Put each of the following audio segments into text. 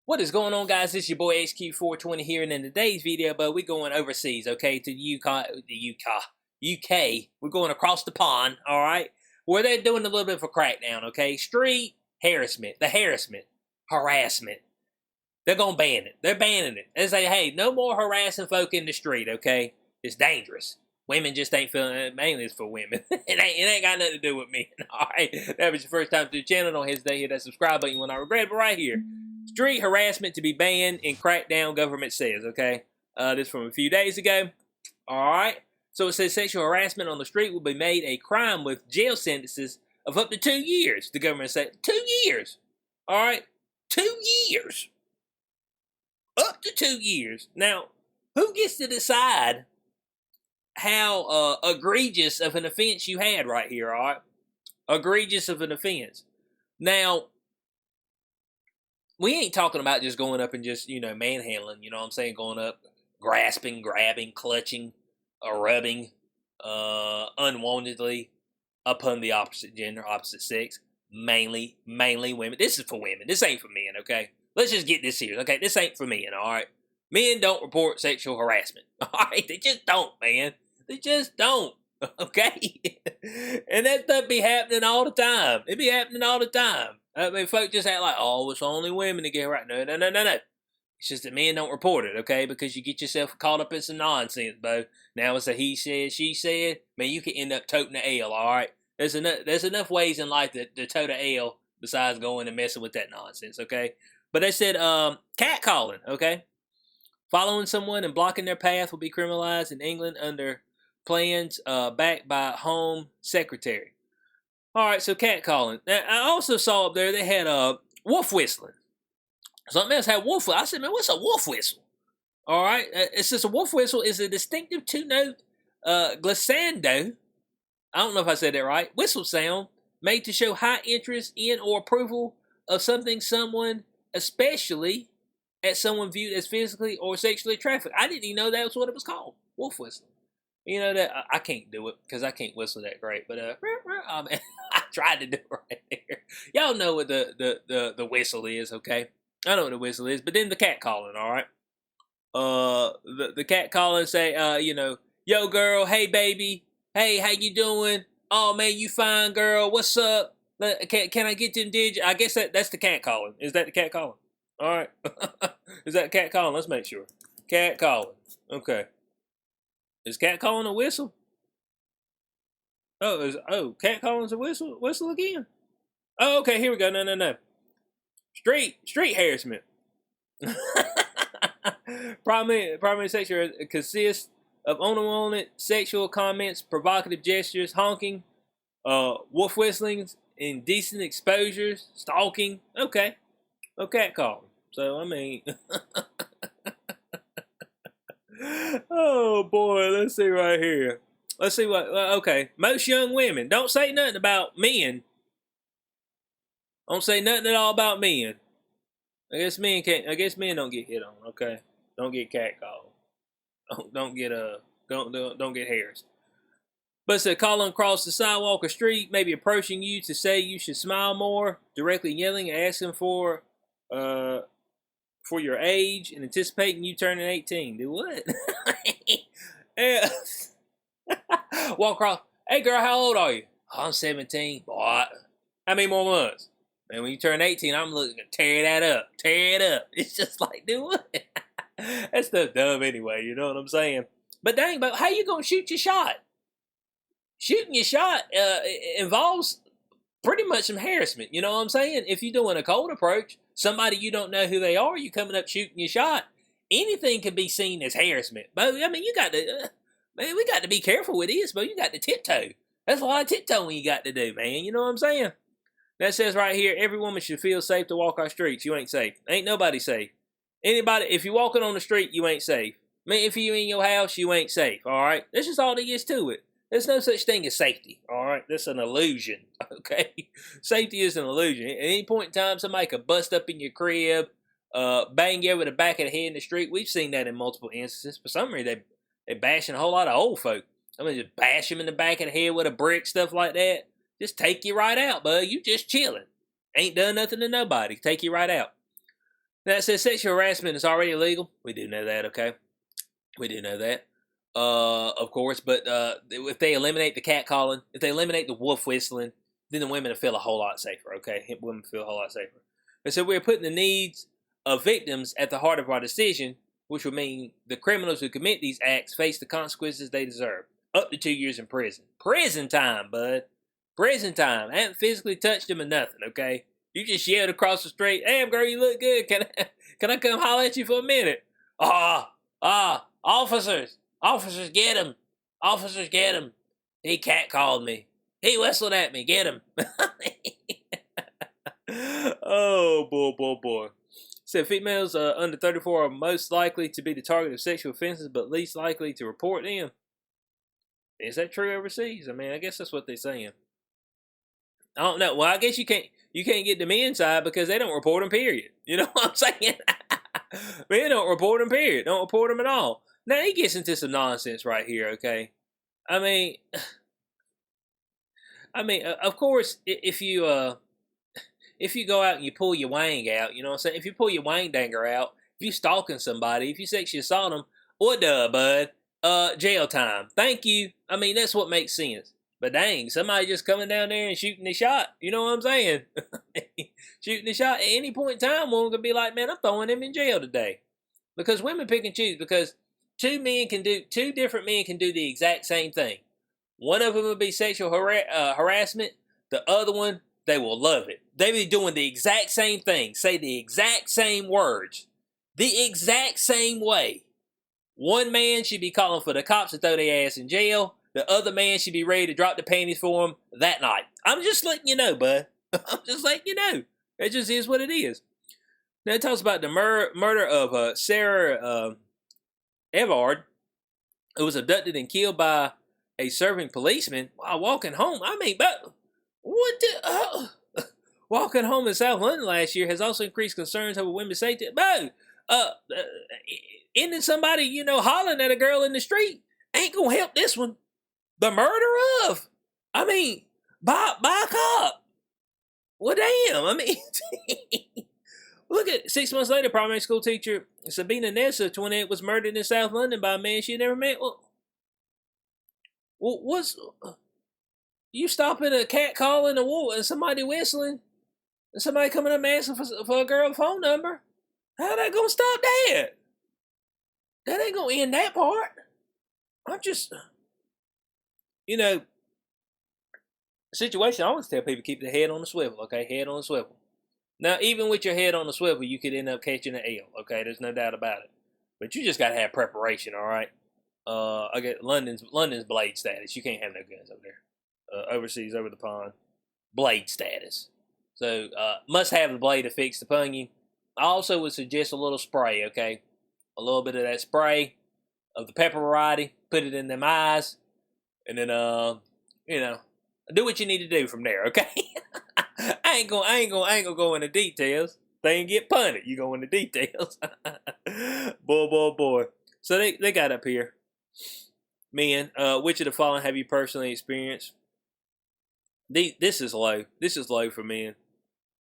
What is going on, guys? This is your boy HQ420 here, and in today's video, we're going overseas, okay, to UK. We're going across the pond, all right, where they're doing a little bit of a crackdown, okay? Street harassment, harassment. They're gonna ban it. They're banning it. They say, hey, no more harassing folk in the street, okay? It's dangerous. Women just ain't feeling it. Mainly it's for women. it ain't got nothing to do with men. All right. That was your first time to the channel. Don't hesitate to hit that subscribe button. You will not regret it. But right here, street harassment to be banned in crackdown. Government says. Okay. This from a few days ago. All right. So it says sexual harassment on the street will be made a crime with jail sentences of up to 2 years. The government said 2 years. All right. 2 years. Up to 2 years. Now, who gets to decide how egregious of an offense you had right here, all right? Egregious of an offense. Now, we ain't talking about just going up and just, manhandling, you know what I'm saying? Going up, grasping, grabbing, clutching, rubbing unwantedly upon the opposite gender, opposite sex. Mainly women. This is for women. This ain't for men, okay? Let's just get this here, okay? This ain't for men, all right? Men don't report sexual harassment, all right? They just don't, man. They just don't, okay? And that stuff be happening all the time. It be happening all the time. I mean, folks just act like, oh, it's only women that get right. No. It's just that men don't report it, okay? Because you get yourself caught up in some nonsense, bro. Now it's a he said, she said. Man, you can end up toting the L, all right? There's enough ways in life to tote a L besides going and messing with that nonsense, okay? But they said catcalling, okay? Following someone and blocking their path will be criminalized in England under plans backed by Home Secretary. All right, so catcalling. Now, I also saw up there they had wolf whistling. Something else had wolf whistle. I said, man, what's a wolf whistle? All right, it says a wolf whistle is a distinctive two-note glissando. I don't know if I said that right. Whistle sound made to show high interest in or approval of something, someone, especially at someone viewed as physically or sexually attractive. I didn't even know that was what it was called. Wolf whistling. You know that I can't do it because I can't whistle that great. But I tried to do it right there. Y'all know what the whistle is, okay? I know what the whistle is. But then the cat calling, all right? The cat calling say, yo girl, hey baby, hey, how you doing? Oh man, you fine girl. What's up? Can I get them digits? I guess that's the cat calling. Is that the cat calling? All right. Is that cat calling? Let's make sure. Cat calling. Okay. Is cat calling a whistle? Cat calling's a whistle? Whistle again? Oh, okay, here we go. No. Street harassment. Primary sexual consists of unwanted sexual comments, provocative gestures, honking, wolf whistlings, indecent exposures, stalking. Okay. Oh, catcalling. So, I mean... Oh, boy. Let's see right here. Let's see what... Okay. Most young women. Don't say nothing about men. Don't say nothing at all about men. I guess men don't get hit on, okay? Don't get catcalled. Don't get harassed. But it said calling across the sidewalk or street, maybe approaching you to say you should smile more, directly yelling, asking for your age and anticipating you turning 18. Do what? Walk across. Hey girl, how old are you? Oh, I'm 17. Boy, how many more months? Man, when you turn 18, I'm looking to tear that up. Tear it up. It's just like, do what? That stuff dumb anyway, you know what I'm saying? But dang, but how you gonna shoot your shot? Shooting your shot involves pretty much some harassment, you know what I'm saying? If you're doing a cold approach, somebody you don't know who they are, you coming up shooting your shot, anything can be seen as harassment. But I mean, you got to, man, we got to be careful with this, but you got to tiptoe. That's a lot of tiptoeing you got to do, man. You know what I'm saying? That says right here, every woman should feel safe to walk our streets. You ain't safe. Ain't nobody safe. Anybody, if you're walking on the street, you ain't safe. I mean, if you in your house, you ain't safe, all right? That's just all there is to it. There's no such thing as safety, all right? That's an illusion, okay? Safety is an illusion. At any point in time, somebody could bust up in your crib, bang you over the back of the head in the street. We've seen that in multiple instances. For some reason, they bashing a whole lot of old folk. I mean, just bash them in the back of the head with a brick, stuff like that. Just take you right out, bud. You just chilling. Ain't done nothing to nobody. Take you right out. Now it says sexual harassment is already illegal. We do know that, okay? We do know that. Of course, but if they eliminate the catcalling, if they eliminate the wolf whistling, then the women will feel a whole lot safer, okay? Women feel a whole lot safer. And so we're putting the needs of victims at the heart of our decision, which would mean the criminals who commit these acts face the consequences they deserve. Up to 2 years in prison. Prison time, bud. Prison time. I haven't physically touched them or nothing, okay? You just yelled across the street, "Damn, girl, you look good. Can I come holler at you for a minute?" Officers. Officers, get him. Officers, get him. He catcalled me. He whistled at me. Get him. Oh, boy. So females under 34 are most likely to be the target of sexual offenses, but least likely to report them. Is that true overseas? I mean, I guess that's what they're saying. I don't know. Well, I guess you can't get the men's side because they don't report them, period. You know what I'm saying? Men don't report them, period. Don't report them at all. Now, he gets into some nonsense right here, okay? I mean, of course, if you go out and you pull your wang out, you know what I'm saying? If you pull your wang danger out, if you stalking somebody, if you sexually assault them, what duh, bud? Jail time. Thank you. I mean, that's what makes sense. But dang, somebody just coming down there and shooting the shot. You know what I'm saying? Shooting the shot at any point in time, one could be like, man, I'm throwing him in jail today. Because women pick and choose. Because two different men can do the exact same thing. One of them will be sexual harassment. The other one, they will love it. They be doing the exact same thing. Say the exact same words. The exact same way. One man should be calling for the cops to throw their ass in jail. The other man should be ready to drop the panties for him that night. I'm just letting you know, bud. I'm just letting you know. It just is what it is. Now it talks about the murder of Sarah Everard, who was abducted and killed by a serving policeman while walking home. I mean, but what the... walking home in South London last year has also increased concerns over women's safety. But ending somebody, hollering at a girl in the street ain't gonna help this one. The murder of, by a cop. Well, damn. Look at 6 months later, primary school teacher Sabina Nessa, 28, was murdered in South London by a man she had never met. Well, what's you stopping a cat calling a wolf and somebody whistling and somebody coming up asking for a girl's phone number? How that gonna stop that? That ain't gonna end that part. I'm just, situation, I always tell people keep their head on the swivel, okay? Head on the swivel. Now, even with your head on the swivel, you could end up catching an L, okay? There's no doubt about it. But you just got to have preparation, all right? I get London's blade status. You can't have no guns over there. Overseas, over the pond. Blade status. So, must have the blade affixed upon you. I also would suggest a little spray, okay? A little bit of that spray of the pepper variety. Put it in them eyes. And then, do what you need to do from there, okay? I ain't gonna go into details. They ain't get punted. You go into details. Boy. So they got up here. Men, which of the following have you personally experienced? This is low. This is low for men.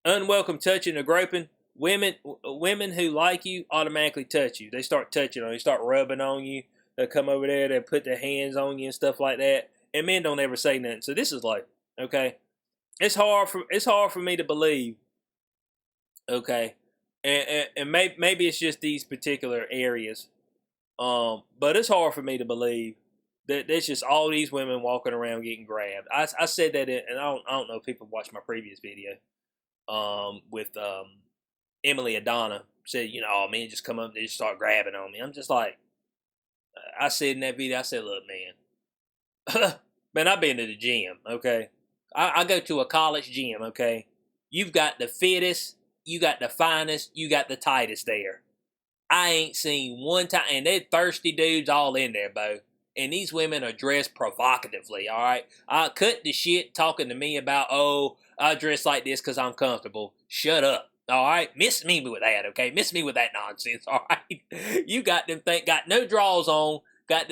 Unwelcome touching or groping. Women who like you automatically touch you. They start touching on you. They start rubbing on you. They'll come over there. They'll put their hands on you and stuff like that. And men don't ever say nothing. So this is low. Okay. It's hard for me to believe. Okay. And maybe it's just these particular areas. But it's hard for me to believe that there's just all these women walking around getting grabbed. I said that, and I don't know if people watched my previous video. With Emily Adonna said, men just come up and they just start grabbing on me. I'm just like, I said in that video, I said, look, man, man, I've been to the gym, okay? I go to a college gym, okay? You've got the fittest, you got the finest, you got the tightest there. I ain't seen one time, and they're thirsty dudes all in there, Bo. And these women are dressed provocatively, all right? Cut the shit talking to me about, I dress like this because I'm comfortable. Shut up, all right? Miss me with that, okay? Miss me with that nonsense, all right? You got no drawers on, got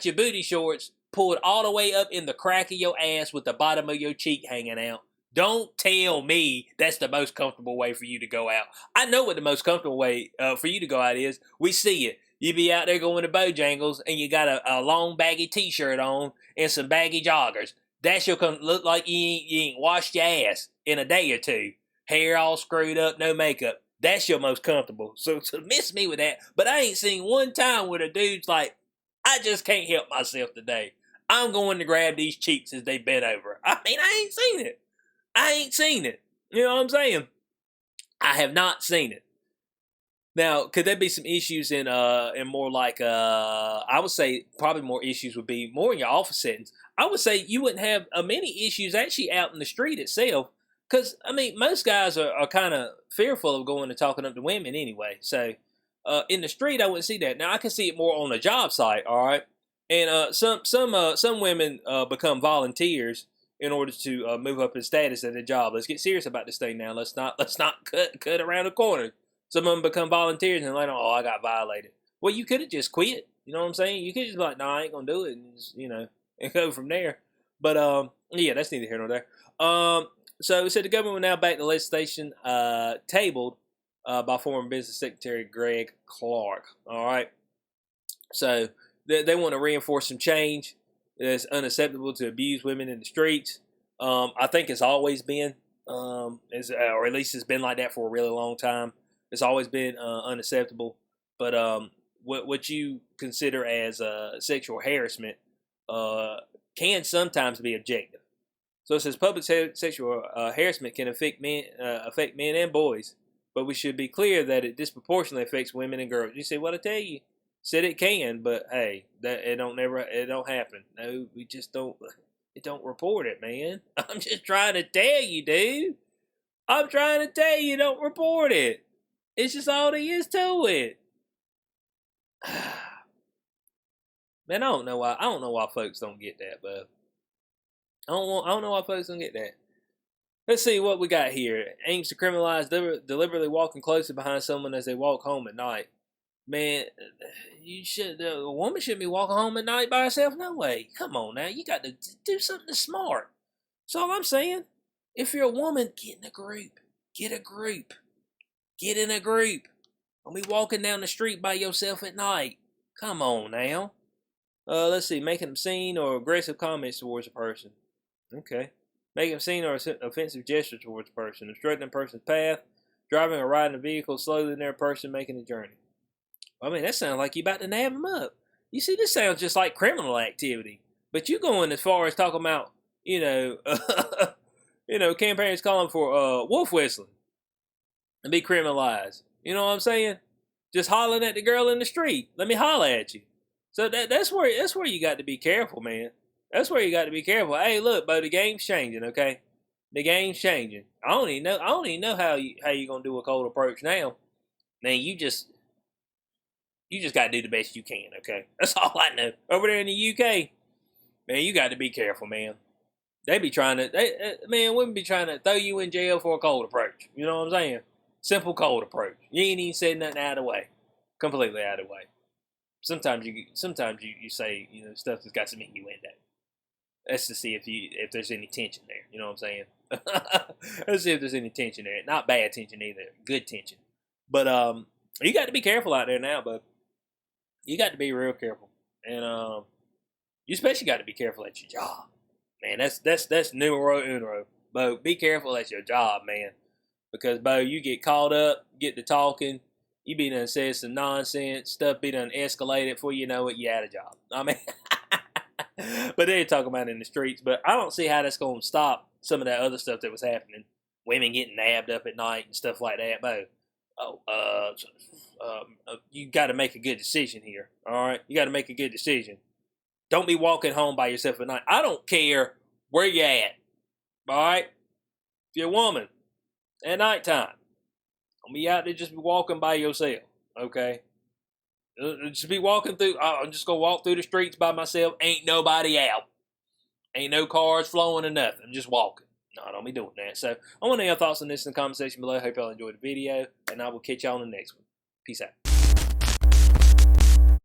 your booty shorts pulled all the way up in the crack of your ass with the bottom of your cheek hanging out. Don't tell me that's the most comfortable way for you to go out. I know what the most comfortable way for you to go out is. We see it. You be out there going to Bojangles and you got a long baggy t-shirt on and some baggy joggers. That's your look like you ain't washed your ass in a day or two. Hair all screwed up, no makeup. That's your most comfortable. So miss me with that. But I ain't seen one time where the dude's like, I just can't help myself today. I'm going to grab these cheeks as they bent over. I mean, I ain't seen it. I ain't seen it. You know what I'm saying? I have not seen it. Now, could there be some issues in more like I would say probably more issues would be more in your office settings. I would say you wouldn't have many issues actually out in the street itself. Because, I mean, most guys are kind of fearful of going and talking up to women anyway. So, in the street, I wouldn't see that. Now, I can see it more on the job site, all right? And some women become volunteers in order to move up in status at their job. Let's get serious about this thing now. Let's not cut around the corner. Some of them become volunteers and later, I got violated. Well, you could have just quit. You know what I'm saying? You could just be like, no, I ain't gonna do it, and just, and go from there. But yeah, that's neither here nor there. So it said the government will now back the legislation tabled by former Business Secretary Greg Clark. All right. So they want to reinforce some change. It's unacceptable to abuse women in the streets. I think it's always been, or at least it's been like that for a really long time. It's always been unacceptable. But what you consider as sexual harassment can sometimes be objective. So it says public sexual harassment can affect men and boys, but we should be clear that it disproportionately affects women and girls. You say, "What I tell you?" Said it can, but hey, it don't happen. No, we just don't. It don't report it, man. I'm just trying to tell you, dude. I'm trying to tell you, don't report it. It's just all there is to it. Man, I don't know why. I don't know why folks don't get that, but I don't know why folks don't get that. Let's see what we got here. Aims to criminalize deliberately walking closely behind someone as they walk home at night. Man, a woman shouldn't be walking home at night by herself. No way. Come on now. You got to do something smart. That's all I'm saying. If you're a woman, get in a group. Get a group. Get in a group. Don't be walking down the street by yourself at night. Come on now. Let's see. Making obscene or aggressive comments towards a person. Okay. Making obscene or offensive gestures towards a person. Obstructing a person's path. Driving or riding a vehicle slowly near a person making a journey. I mean, that sounds like you about to nab them up. You see, this sounds just like criminal activity. But you going as far as talking about, campaigns calling for wolf whistling and be criminalized. You know what I'm saying? Just hollering at the girl in the street. Let me holler at you. So that's where you got to be careful, man. That's where you got to be careful. Hey, look, Bo, the game's changing. Okay, the game's changing. I don't even know how you gonna do a cold approach now. Man, you just got to do the best you can, okay? That's all I know. Over there in the UK, man, you got to be careful, man. They be trying to, women be trying to throw you in jail for a cold approach. You know what I'm saying? Simple cold approach. You ain't even said nothing out of the way. Completely out of the way. Sometimes you say, stuff that's got some innuendo. That's to see if there's any tension there. You know what I'm saying? Let's see if there's any tension there. Not bad tension either. Good tension. But you got to be careful out there now, bud. You got to be real careful, and you especially got to be careful at your job, man. That's numero uno, Bo. Be careful at your job, man, because Bo, you get caught up, get to talking, you be done said some nonsense, stuff be done escalated before you know it, you had a job. I mean, but they're talking about it in the streets, but I don't see how that's going to stop some of that other stuff that was happening, women getting nabbed up at night and stuff like that, Bo. You got to make a good decision here. All right, you got to make a good decision. Don't be walking home by yourself at night. I don't care where you at. All right, if you're a woman at nighttime, don't be out there just be walking by yourself. Okay, just be walking through. I'm just gonna walk through the streets by myself. Ain't nobody out. Ain't no cars flowing or nothing. I'm just walking. No, don't be doing that. So I want to know your thoughts on this in the comment section below. Hope y'all enjoyed the video, and I will catch y'all on the next one. Peace out.